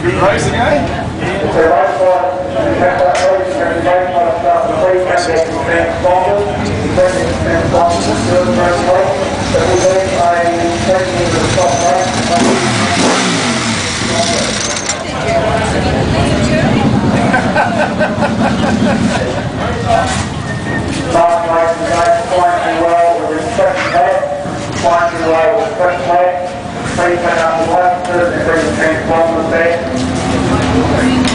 Good race again. Last race today, Quite Well with second head, Quite Well with first head, 3 10 up the 1, 33 10 from the set.